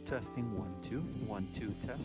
Testing 1 2 1 2 test.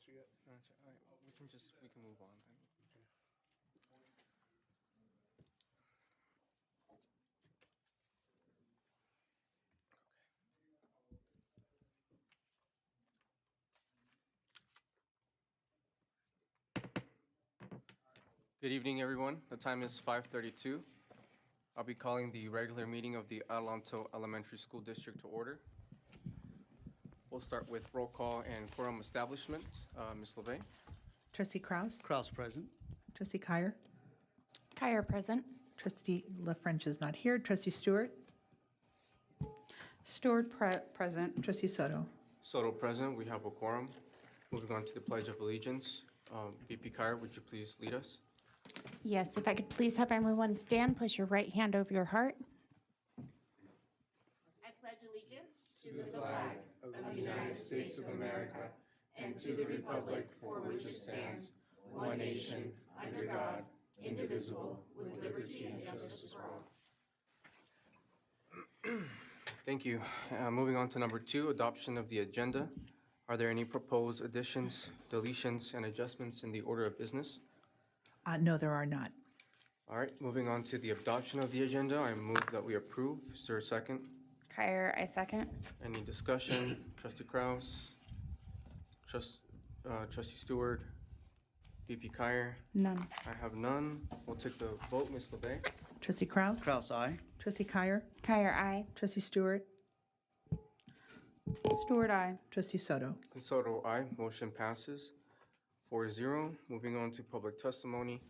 answer yet? No, that's all right. We can move on then. Good evening, everyone. The time is 5:32. I'll be calling the regular meeting of the Adelanto Elementary School District to order. We'll start with roll call and quorum establishment. Ms. LeVay? Trustee Kraus? Kraus present. Trustee Kyer? Kyer present. Trustee La French is not here. Trustee Stewart? Stewart present. Trustee Soto? Soto present. We have a quorum. Moving on to the Pledge of Allegiance. VP Kyer, would you please lead us? Yes, if I could please have everyone stand, place your right hand over your heart. I pledge allegiance to the flag of the United States of America and to the republic for which it stands, one nation, under God, indivisible, with liberty and justice for all. Thank you. Moving on to number 2, adoption of the agenda. Are there any proposed additions, deletions, and adjustments in the order of business? No, there are not. All right, moving on to the adoption of the agenda, I move that we approve. Is there a second? Kyer, I second. Any discussion? Trustee Kraus? Trustee Stewart? VP Kyer? None. I have none. We'll take the vote. Ms. LeVay? Trustee Kraus? Kraus, aye. Trustee Kyer? Kyer, aye. Trustee Stewart? Stewart, aye. Trustee Soto? And Soto, aye. Motion passes 4-0. Moving on to public testimony,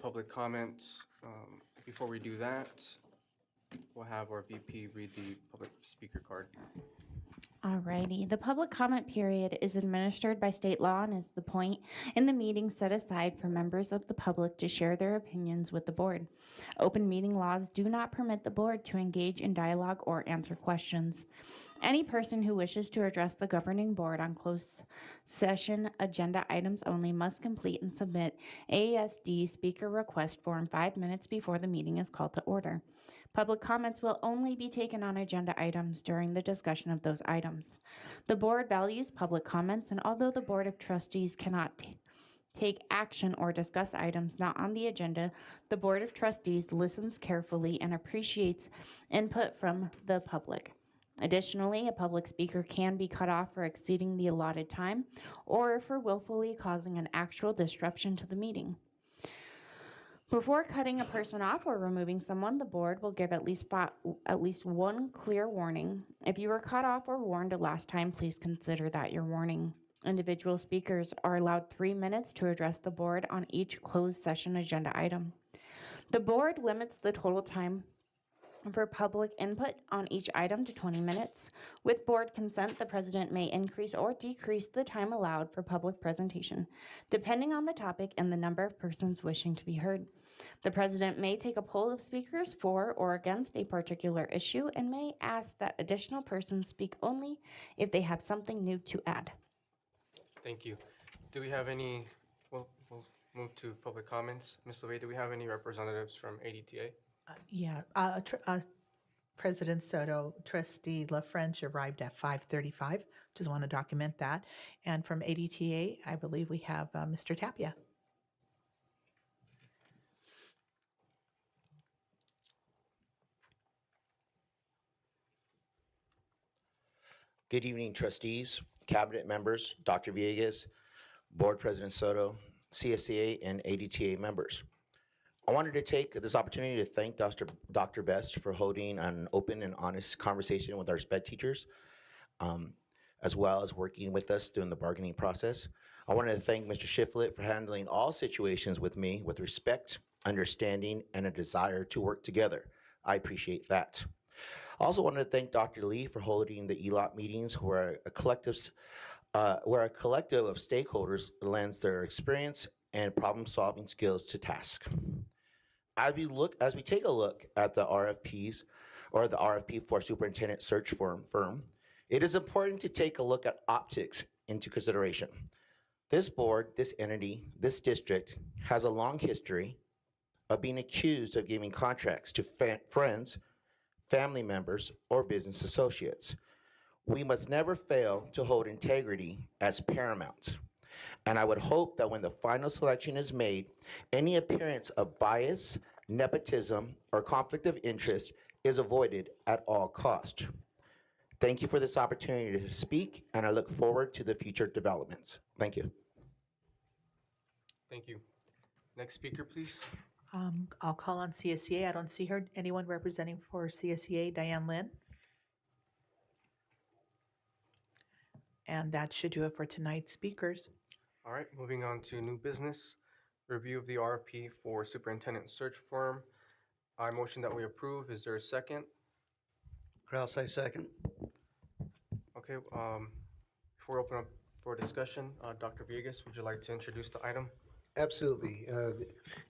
public comments. Before we do that, we'll have our VP read the public speaker card. Alrighty, the public comment period is administered by state law and is the point in the meeting set aside for members of the public to share their opinions with the board. Open meeting laws do not permit the board to engage in dialogue or answer questions. Any person who wishes to address the governing board on closed session agenda items only must complete and submit AESD speaker request form 5 minutes before the meeting is called to order. Public comments will only be taken on agenda items during the discussion of those items. The board values public comments, and although the Board of Trustees cannot take action or discuss items not on the agenda, the Board of Trustees listens carefully and appreciates input from the public. Additionally, a public speaker can be cut off for exceeding the allotted time or for willfully causing an actual disruption to the meeting. Before cutting a person off or removing someone, the board will give at least one clear warning. If you were cut off or warned last time, please consider that your warning. Individual speakers are allowed 3 minutes to address the board on each closed session agenda item. The board limits the total time for public input on each item to 20 minutes. With board consent, the president may increase or decrease the time allowed for public presentation, depending on the topic and the number of persons wishing to be heard. The president may take a poll of speakers for or against a particular issue and may ask that additional persons speak only if they have something new to add. Thank you. Do we have any, we'll move to public comments. Ms. LeVay, do we have any representatives from ADTA? President Soto, Trustee LaFrench arrived at 5:35. Just want to document that. And from ADTA, I believe we have Mr. Tapia. Good evening, trustees, cabinet members, Dr. Villegas, Board President Soto, CSCA, and ADTA members. I wanted to take this opportunity to thank Dr. Best for holding an open and honest conversation with our SPED teachers, as well as working with us during the bargaining process. I wanted to thank Mr. Shiflett for handling all situations with me with respect, understanding, and a desire to work together. I appreciate that. I also wanted to thank Dr. Lee for holding the ELOT meetings where a collective of stakeholders lends their experience and problem-solving skills to task. As we take a look at the RFPs or the RFP for superintendent search firm, it is important to take a look at optics into consideration. This board, this entity, this district has a long history of being accused of giving contracts to friends, family members, or business associates. We must never fail to hold integrity as paramount. And I would hope that when the final selection is made, any appearance of bias, nepotism, or conflict of interest is avoided at all costs. Thank you for this opportunity to speak, and I look forward to the future developments. Thank you. Thank you. Next speaker, please. I'll call on CSEA. I don't see her. Anyone representing for CSEA? Diane Lynn? And that should do it for tonight's speakers. All right, moving on to new business. Review of the RFP for superintendent search firm. I motion that we approve. Is there a second? Kraus, I second. Okay, before we open up for discussion, Dr. Villegas, would you like to introduce the item? Absolutely.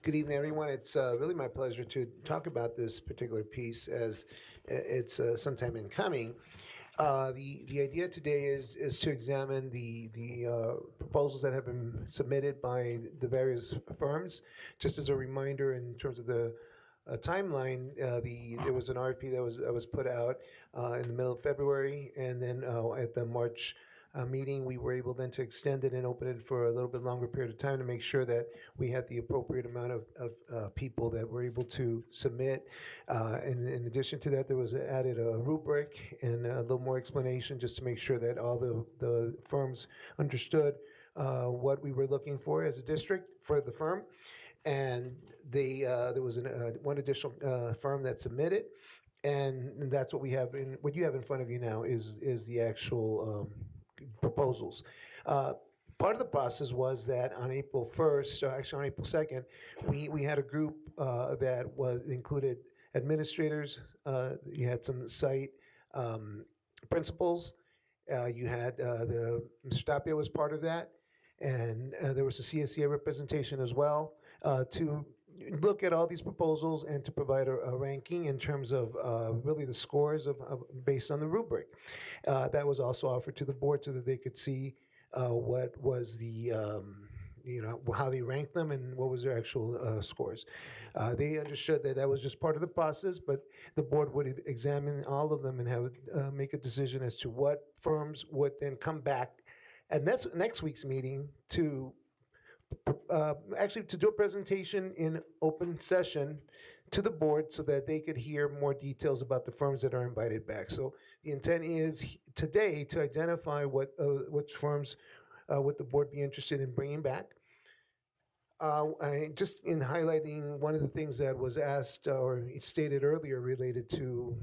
Good evening, everyone. It's really my pleasure to talk about this particular piece as it's sometime in coming. The idea today is to examine the proposals that have been submitted by the various firms. Just as a reminder, in terms of the timeline, there was an RFP that was put out in the middle of February, and then at the March meeting, we were able then to extend it and open it for a little bit longer period of time to make sure that we had the appropriate amount of people that were able to submit. And in addition to that, there was added a rubric and a little more explanation just to make sure that all the firms understood what we were looking for as a district for the firm. And there was one additional firm that submitted, and that's what we have what you have in front of you now is the actual proposals. Part of the process was that on April 1st, actually on April 2nd, we had a group that included administrators, you had some site principals, You had Mr. Tapia was part of that, and there was a CSEA representation as well to look at all these proposals and to provide a ranking in terms of really the scores based on the rubric. That was also offered to the board so that they could see what was the how they ranked them and what was their actual scores. They understood that that was just part of the process, but the board would examine all of them and have make a decision as to what firms would then come back at next week's meeting to actually to do a presentation in open session to the board so that they could hear more details about the firms that are invited back. So the intent is today to identify which firms would the board be interested in bringing back. Just in highlighting one of the things that was asked or stated earlier related to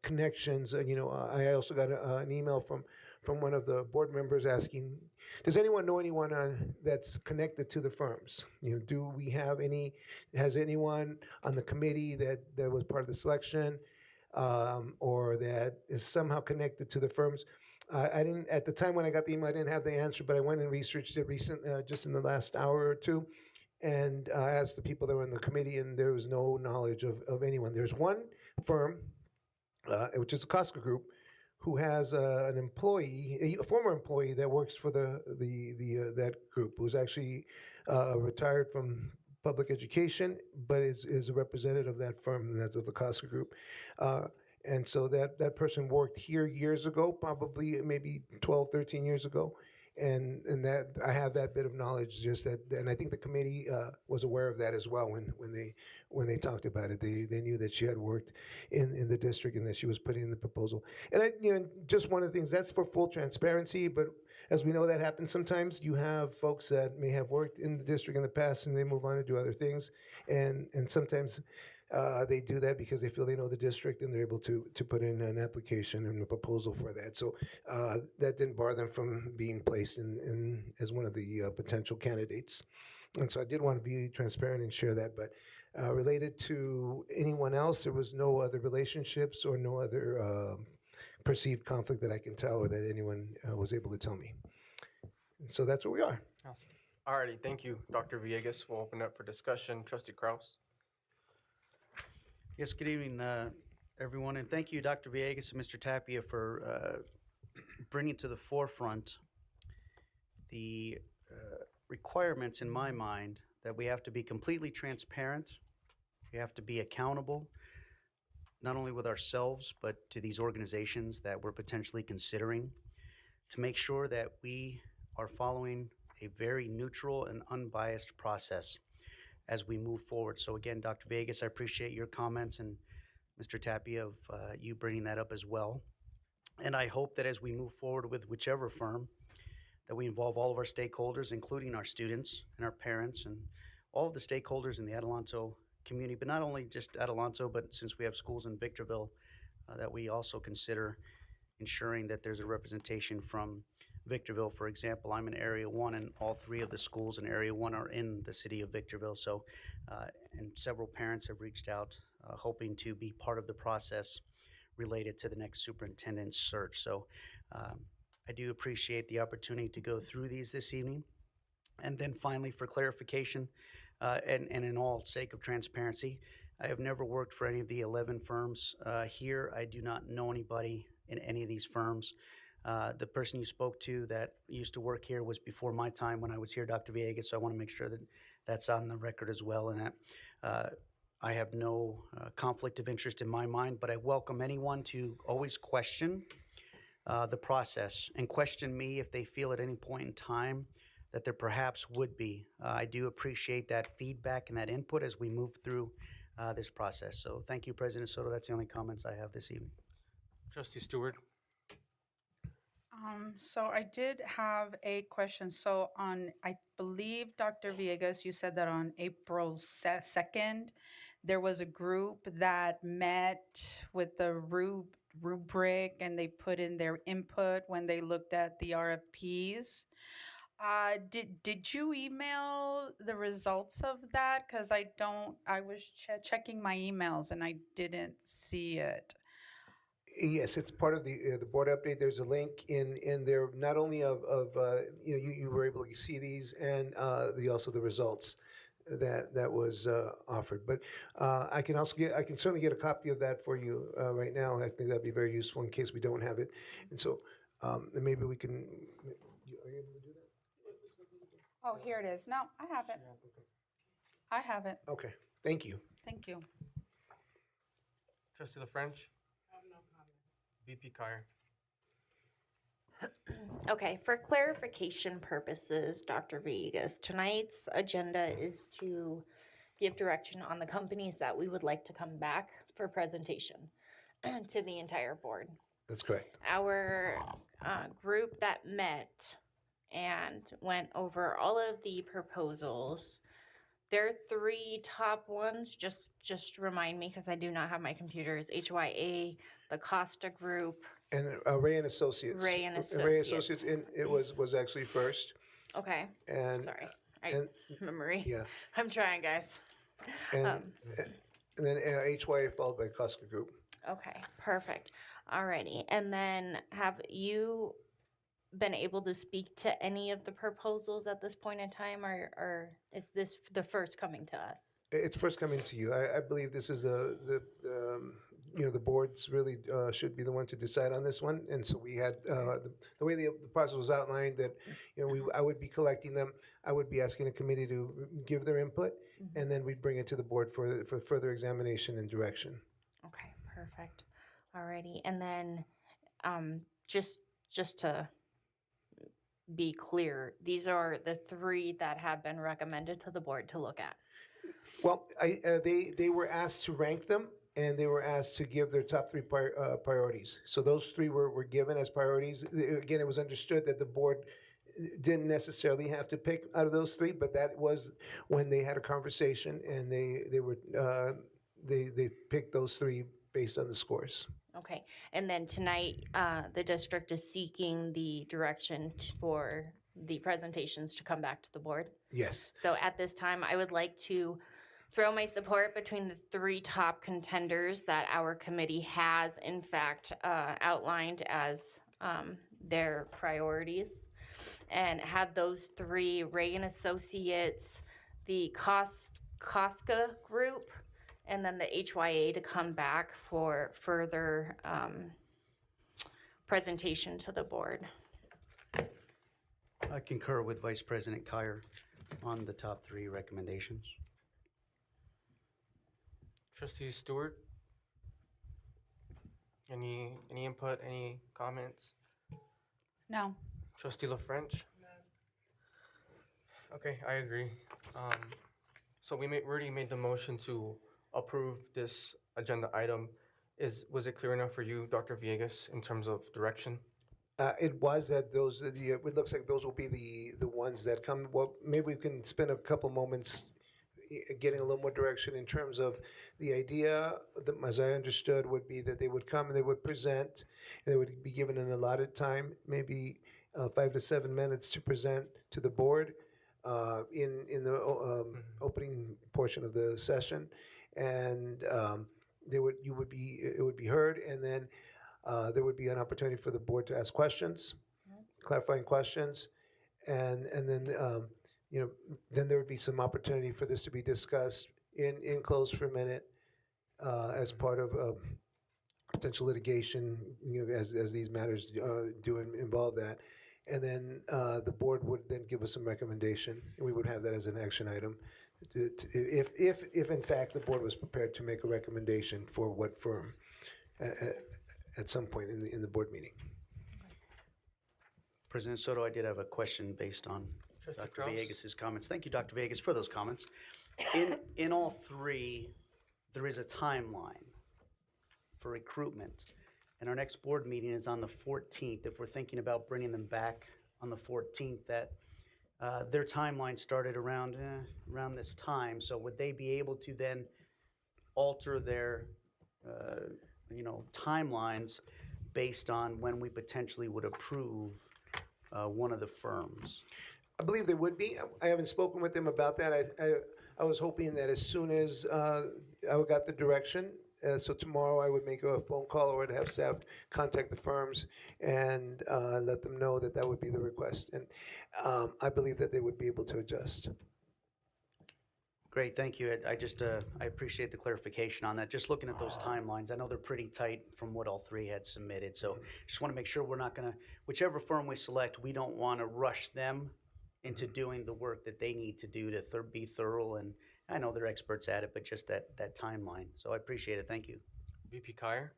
connections. I also got an email from one of the board members asking, does anyone know anyone that's connected to the firms? Do we have any? Has anyone on the committee that was part of the selection or that is somehow connected to the firms? I didn't at the time when I got the email. I didn't have the answer, but I went and researched it just in the last hour or two. And I asked the people that were in the committee, and there was no knowledge of anyone. There's one firm, which is the Costco Group, who has an employee, a former employee that works for that group, who's actually retired from public education, but is a representative of that firm, and that's of the Costco Group. And so that person worked here years ago, probably maybe 12, 13 years ago. And that I have that bit of knowledge, just that, and I think the committee was aware of that as well when they talked about it. They knew that she had worked in the district and that she was putting in the proposal. And just one of the things that's for full transparency. But as we know, that happens sometimes. You have folks that may have worked in the district in the past and they move on to do other things, and sometimes. They do that because they feel they know the district and they're able to put in an application and a proposal for that. So that didn't bar them from being placed in as one of the potential candidates. And so I did want to be transparent and share that. But related to anyone else, there was no other relationships or no other perceived conflict that I can tell or that anyone was able to tell me. So that's where we are. Awesome. Alrighty, thank you, Dr. Villegas. We'll open up for discussion. Trustee Kraus. Yes, good evening, everyone, and thank you, Dr. Villegas and Mr. Tapia, for bringing to the forefront the requirements in my mind that we have to be completely transparent, we have to be accountable, not only with ourselves, but to these organizations that we're potentially considering, to make sure that we are following a very neutral and unbiased process as we move forward. So again, Dr. Villegas, I appreciate your comments, and Mr. Tapia of you bringing that up as well. And I hope that as we move forward with whichever firm, that we involve all of our stakeholders, including our students and our parents and all of the stakeholders in the Adelanto community, but not only just Adelanto, but since we have schools in Victorville, that we also consider ensuring that there's a representation from Victorville. For example, I'm in Area 1, and all three of the schools in Area 1 are in the city of Victorville. So, and several parents have reached out hoping to be part of the process related to the next superintendent search. So I do appreciate the opportunity to go through these this evening. And then finally, for clarification, and in all sake of transparency, I have never worked for any of the 11 firms here. I do not know anybody in any of these firms. The person you spoke to that used to work here was before my time when I was here, Dr. Villegas, so I want to make sure that that's on the record as well, and that I have no conflict of interest in my mind, but I welcome anyone to always question the process and question me if they feel at any point in time that there perhaps would be. I do appreciate that feedback and that input as we move through this process. So thank you, President Soto. That's the only comments I have this evening. Trustee Stewart. So I did have a question. So I believe, Dr. Villegas, you said that on April 2nd, there was a group that met with the rubric and they put in their input when they looked at the RFPs. Did you email the results of that? Because I was checking my emails and I didn't see it. Yes, it's part of the board update. There's a link in there, not only you were able to see these and also the results that was offered. But I can certainly get a copy of that for you right now. I think that'd be very useful in case we don't have it. And so and maybe we can. Are you able to do that? Oh, here it is. No, I have it. I have it. Okay, thank you. Thank you. Trustee LaFrench? VP Kyer. Okay, for clarification purposes, Dr. Villegas, tonight's agenda is to give direction on the companies that we would like to come back for presentation to the entire board. That's correct. Our group that met and went over all of the proposals, their three top ones, just remind me because I do not have my computer, is HYA, the Costa Group. And Ray and Associates. Ray and Ray Associates. and it was actually first. Okay, And sorry. and Memory. yeah, I'm trying, guys. and then HYA followed by Costco Group. Okay, perfect. Alrighty, and then have you been able to speak to any of the proposals at this point in time, or is this the first coming to us? It's first coming to you. I believe this is the boards really should be the one to decide on this one. And so we had the way the process was outlined that I would be collecting them. I would be asking a committee to give their input, and then we'd bring it to the board for further examination and direction. Okay, perfect. Alrighty, and then just to be clear, these are the three that have been recommended to the board to look at. Well, they were asked to rank them, and they were asked to give their top three priorities. So those three were given as priorities. Again, it was understood that the board didn't necessarily have to pick out of those three, but that was when they had a conversation, and they picked those three based on the scores. Okay, and then tonight, the district is seeking the direction for the presentations to come back to the board. Yes. So at this time, I would like to throw my support between the three top contenders that our committee has, in fact, outlined as their priorities, and have those three, Ray and Associates, the Costco Group, and then the HYA to come back for further presentation to the board. I concur with Vice President Kyer on the top three recommendations. Trustee Stewart? Any input, any comments? No. Trustee LaFrench? Okay, I agree. So we already made the motion to approve this agenda item. Was it clear enough for you, Dr. Villegas, in terms of direction? It was that it looks like those will be the ones that come. Well, maybe we can spend a couple moments getting a little more direction in terms of the idea, as I understood, would be that they would come and they would present, and they would be given an allotted time, maybe 5 to 7 minutes to present to the board in the opening portion of the session, and it would be heard, and then there would be an opportunity for the board to ask questions, clarifying questions, and then then there would be some opportunity for this to be discussed in close for a minute as part of potential litigation, as these matters do involve that. And then the board would then give us some recommendation, and we would have that as an action item. If in fact the board was prepared to make a recommendation for what firm at some point in the board meeting. President Soto, I did have a question based on Trustee Dr. Kraus? Villegas' comments. Thank you, Dr. Villegas, for those comments. In all three, there is a timeline for recruitment, and our next board meeting is on the 14th. If we're thinking about bringing them back on the 14th, that their timeline started around this time. So would they be able to then alter their timelines based on when we potentially would approve one of the firms? I believe they would be. I haven't spoken with them about that. I was hoping that as soon as I got the direction, So tomorrow I would make a phone call or to have staff contact the firms and let them know that that would be the request. And I believe that they would be able to adjust. Great, thank you. I just, I appreciate the clarification on that. Just looking at those timelines, I know they're pretty tight from what all three had submitted. So just want to make sure we're not going to, whichever firm we select, we don't want to rush them into doing the work that they need to do to be thorough. And I know they're experts at it, but just that timeline. So I appreciate it. Thank you. VP Kyer?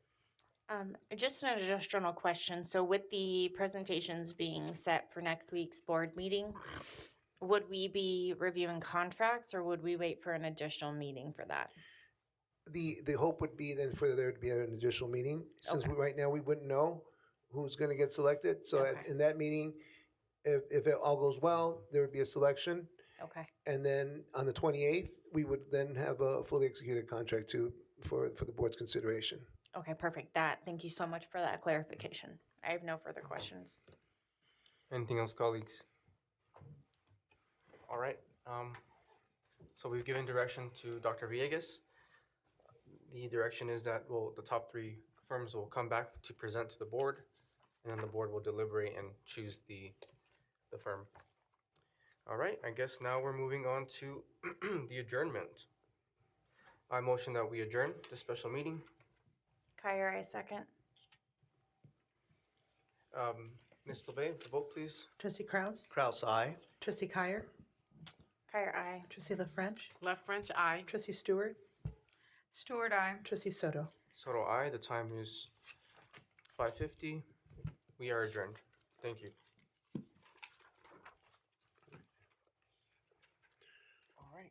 Just an additional question. So with the presentations being set for next week's board meeting, would we be reviewing contracts or would we wait for an additional meeting for that? The hope would be then for there to be an additional meeting, since Okay. right now we wouldn't know who's going to get selected. So Okay. in that meeting, if it all goes well, there would be a selection. Okay. And then on the 28th, we would then have a fully executed contract for the board's consideration. Okay, perfect. Thank you so much for that clarification. I have no further questions. Anything else, colleagues? All right. So we've given direction to Dr. Villegas. The direction is that the top three firms will come back to present to the board, and then the board will deliberate and choose the firm. All right. I guess now we're moving on to the adjournment. I motion that we adjourn the special meeting. Kyer, I second. Ms. LeVay, the vote, please. Trustee Kraus? Kraus, aye. Trustee Kyer? Kyer, aye. Trustee La French? Left French, aye. Trustee Stewart? Stewart, aye. Trustee Soto? Soto, aye. The time is 5:50. We are adjourned. Thank you. All right.